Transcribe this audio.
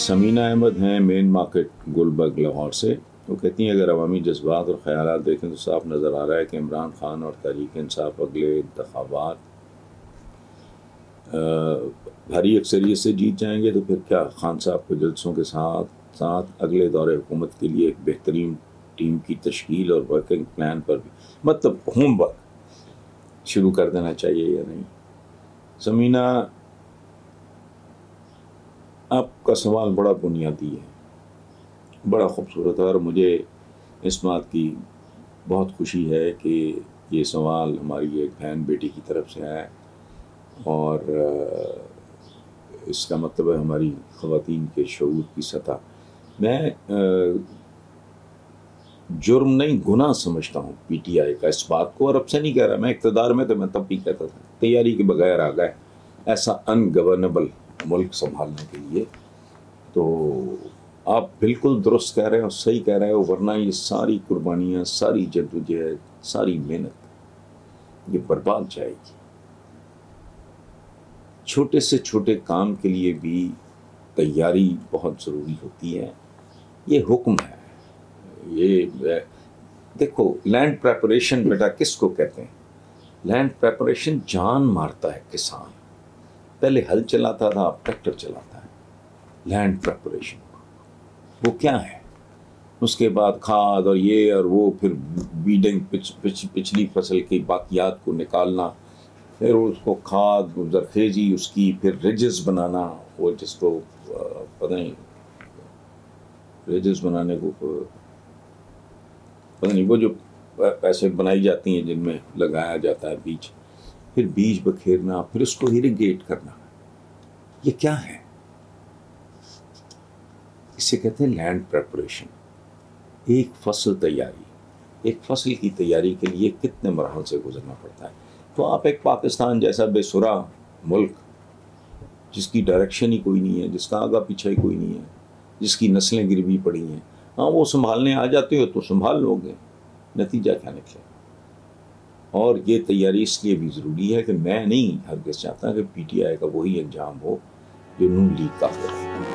سمینہ احمد ہیں main market Gulberg Lahore سے. وہ کہتی ہیں اگر عوامی جذبات اور خیالات دیکھیں تو صاف نظر آ رہا ہے کہ عمران خان اور تحریک انصاف اگلے انتخابات بھاری اکثریت سے جیت جائیں گے. تو پھر کیا خان صاحب کے جلسوں کے ساتھ ساتھ اگلے دور حکومت کے لیے ایک بہترین ٹیم کی تشکیل اور ورکنگ پلان پر بھی مطلب ہوم ورک شروع کر دینا چاہیے یا نہیں. سمینہ آپ کا سوال بڑا بنیادی ہے, بڑا خوبصورت ہے, اور مجھے اس بات کی بہت خوشی ہے کہ یہ سوال ہماری ایک بہن بیٹی کی طرف سے آیا, اور اس کا مطلب ہے ہماری خواتین کے شعور کی سطح. میں جرم نہیں گناہ سمجھتا ہوں پی ٹی آئی کا اس بات کو, اور اب سے نہیں کہہ رہا, میں اقتدار میں تو میں تب بھی کہتا تھا تیاری کے بغیر آ گئے ایسا ان گورنبل ملک سنبھالنے کے لیے. تو آپ بالکل درست کہہ رہے ہیں اور صحیح کہہ رہے ہو, ورنہ یہ ساری قربانیاں, ساری جدوجہد, ساری محنت یہ برباد جائے گی. چھوٹے سے چھوٹے کام کے لیے بھی تیاری بہت ضروری ہوتی ہے. یہ حکم ہے. یہ دیکھو لینڈ پریپریشن بیٹا کس کو کہتے ہیں؟ لینڈ پریپریشن جان مارتا ہے کسان. پہلے ہل چلاتا تھا, اب ٹریکٹر چلاتا ہے. لینڈ پریپریشن وہ کیا ہے؟ اس کے بعد کھاد اور یہ اور وہ, پھر بیڈنگ پچھلی فصل کی باقیات کو نکالنا, پھر اس کو کھاد زرخیزی اس کی, پھر ریجز بنانا, وہ جس کو پتہ نہیں ریجز بنانے کو پتہ نہیں, وہ جو ایسے بنائی جاتی ہیں جن میں لگایا جاتا ہے بیج, پھر بیج بکھیرنا, پھر اس کو ایریگیٹ کرنا. یہ کیا ہے؟ اسے کہتے ہیں لینڈ پریپریشن. ایک فصل تیاری, ایک فصل کی تیاری کے لیے کتنے مراحل سے گزرنا پڑتا ہے. تو آپ ایک پاکستان جیسا بے سرا ملک جس کی ڈائریکشن ہی کوئی نہیں ہے, جس کا آگا پیچھا ہی کوئی نہیں ہے, جس کی نسلیں گروی پڑی ہیں, ہاں وہ سنبھالنے آ جاتے ہو تو سنبھال لو گے, نتیجہ کیا نکلے. اور یہ تیاری اس لیے بھی ضروری ہے کہ میں نہیں ہرگز چاہتا کہ پی ٹی آئی کا وہی انجام ہو جو نون لیگ کا ہو.